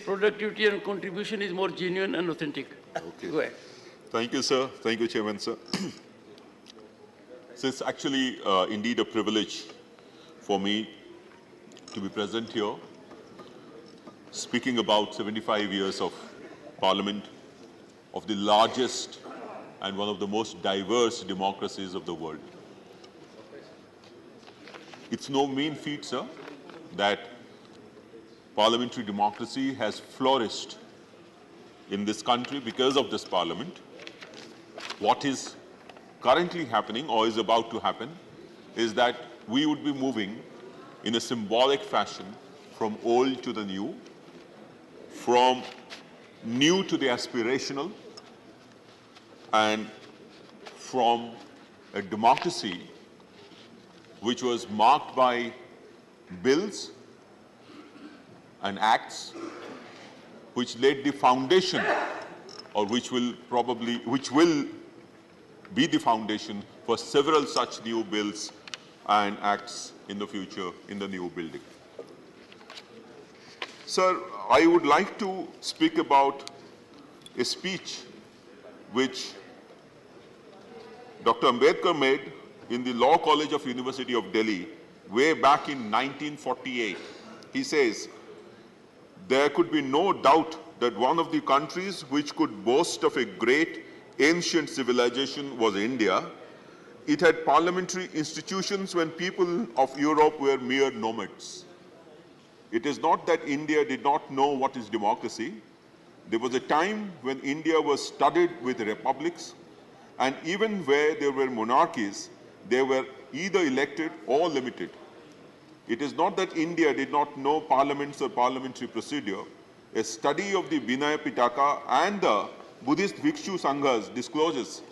productivity and contribution is more genuine and authentic. Okay. Go ahead. Thank you, sir. Thank you, Chairman, sir. So it's actually indeed a privilege for me to be present here, speaking about 75 years of Parliament, of the largest and one of the most diverse democracies of the world. It's no mean feat, sir, that parliamentary democracy has flourished in this country because of this Parliament. What is currently happening or is about to happen is that we would be moving in a symbolic fashion from old to the new, from new to the aspirational, and from a democracy which was marked by bills and acts which laid the foundation, or which will be the foundation for several such new bills and acts in the future in the new building. Sir, I would like to speak about a speech which Dr. Ambedkar made in the Law College of University of Delhi way back in 1948. He says, "There could be no doubt that one of the countries which could boast of a great ancient civilization was India. It had parliamentary institutions when people of Europe were mere nomads. It is not that India did not know what is democracy. There was a time when India was studded with republics, and even where there were monarchies, they were either elected or limited. It is not that India did not know parliaments or parliamentary procedure. A study of the Vinaya Pitaka and the Buddhist Bhikshu Sanghas discloses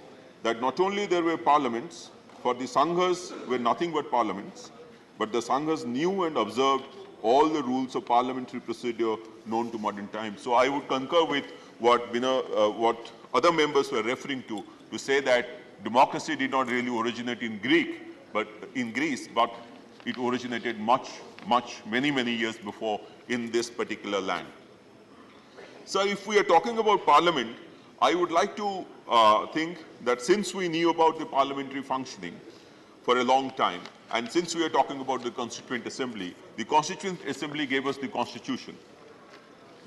that not only there were parliaments, for the Sanghas were nothing but parliaments, but the Sanghas knew and observed all the rules of parliamentary procedure known to modern times." So I would concur with what other members were referring to say that democracy did not really originate in Greece, but it originated many years before in this particular land. So if we are talking about Parliament, I would like to think that since we knew about the parliamentary functioning for a long time, and since we are talking about the Constituent Assembly gave us the Constitution.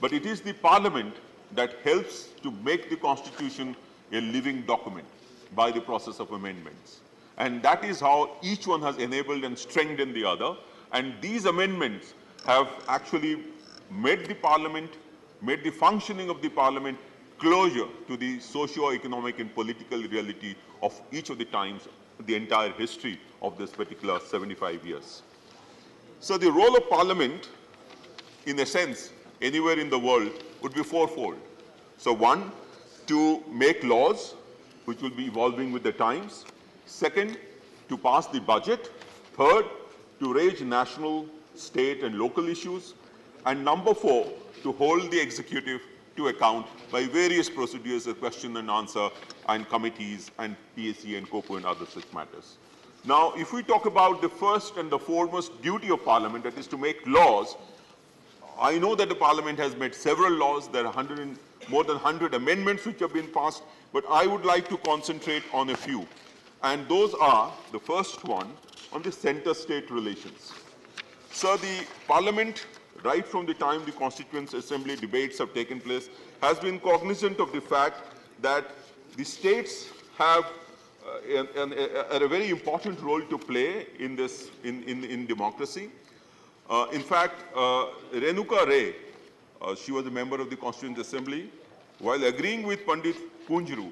But it is the Parliament that helps to make the Constitution a living document by the process of amendments. And that is how each one has enabled and strengthened the other. And these amendments have actually made the Parliament, made the functioning of the Parliament closer to the socio-economic and political reality of each of the times, the entire history of this particular 75 years. So the role of Parliament, in a sense, anywhere in the world, would be fourfold. So one, to make laws, which will be evolving with the times. Second, to pass the budget. Third, to raise national, state, and local issues. And number four, to hold the executive to account by various procedures of question and answer and committees and PAC and COCO and other such matters. Now, if we talk about the first and the foremost duty of Parliament, that is to make laws, I know that the Parliament has made several laws. There are more than 100 amendments which have been passed, but I would like to concentrate on a few. And those are, the first one, on the center-state relations. So the Parliament, right from the time the Constituent Assembly debates have taken place, has been cognizant of the fact that the states have a very important role to play in democracy. In fact, Renuka Ray, she was a member of the Constituent Assembly, while agreeing with Pandit Kunjru,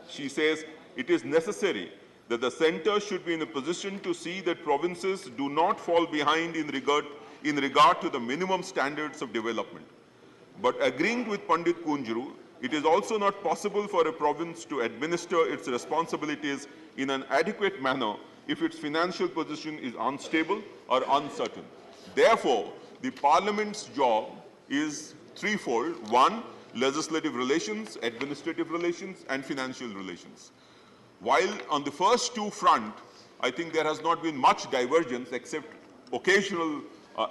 she says, "It is necessary that the center should be in a position to see that provinces do not fall behind in regard to the minimum standards of development. But agreeing with Pandit Kunjru, it is also not possible for a province to administer its responsibilities in an adequate manner if its financial position is unstable or uncertain. Therefore, the Parliament's job is threefold. One, legislative relations, administrative relations, and financial relations. While on the first two front, I think there has not been much divergence except occasional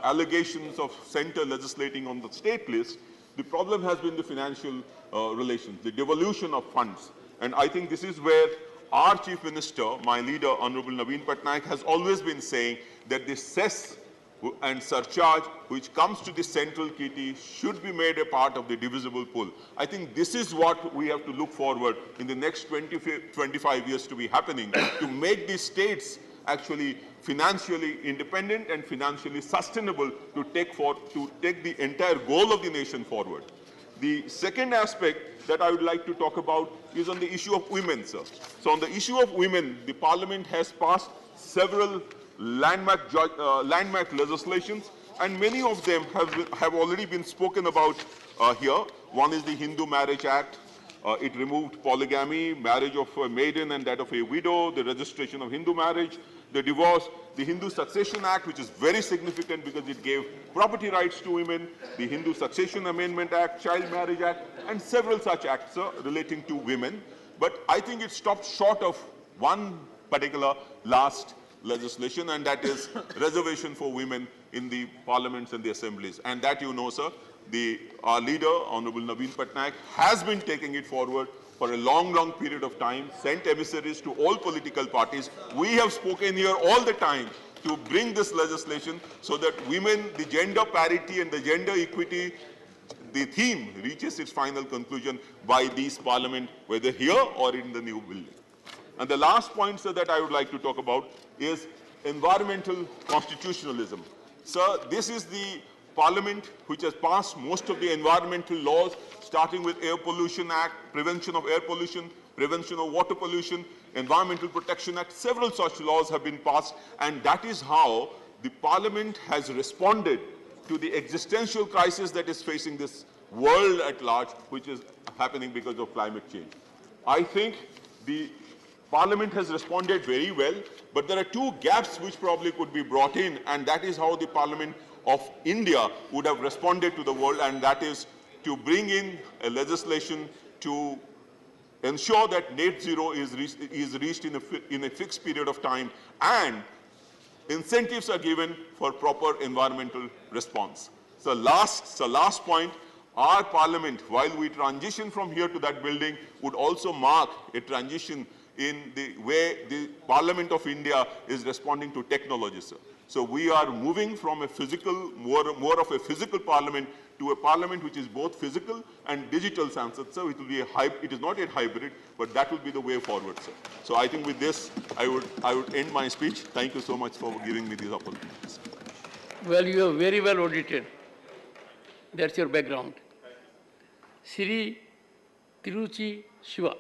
allegations of center legislating on the state list. The problem has been the financial relations, the devolution of funds. And I think this is where our Chief Minister, my leader, Honorable Naveen Patnaik, has always been saying that the cess and surcharge which comes to the central kitty should be made a part of the divisible pool. I think this is what we have to look forward in the next 25 years to be happening, to make the states actually financially independent and financially sustainable to take the entire goal of the nation forward. The second aspect that I would like to talk about is on the issue of women, sir. So on the issue of women, the Parliament has passed several landmark legislations, and many of them have already been spoken about here. One is the Hindu Marriage Act. It removed polygamy, marriage of a maiden and that of a widow, the registration of Hindu marriage, the divorce, the Hindu Succession Act, which is very significant because it gave property rights to women, the Hindu Succession Amendment Act, Child Marriage Act, and several such acts relating to women. But I think it stopped short of one particular last legislation, and that is reservation for women in the parliaments and the assemblies. And that, you know, sir, our leader, Honorable Naveen Patnaik, has been taking it forward for a long, long period of time, sent emissaries to all political parties. We have spoken here all the time to bring this legislation so that women, the gender parity and the gender equity, the theme reaches its final conclusion by this parliament, whether here or in the new building. And the last point, sir, that I would like to talk about is environmental constitutionalism. Sir, this is the Parliament which has passed most of the environmental laws, starting with Air Pollution Act, Prevention of Air Pollution, Prevention of Water Pollution, Environmental Protection Act. Several such laws have been passed, and that is how the Parliament has responded to the existential crisis that is facing this world at large, which is happening because of climate change. I think the Parliament has responded very well, but there are two gaps which probably could be brought in, and that is how the Parliament of India would have responded to the world, and that is to bring in a legislation to ensure that net zero is reached in a fixed period of time, and incentives are given for proper environmental response. So last point, our Parliament, while we transition from here to that building, would also mark a transition in the way the Parliament of India is responding to technology, sir. So we are moving from a physical, more of a physical parliament to a parliament which is both physical and digital, Sansad, sir. It will be it is not a hybrid, but that will be the way forward, sir. So I think with this, I would end my speech. Thank you so much for giving me these opportunities. Well, you are very well audited. That's your background. Shri Tiruchi Shiva.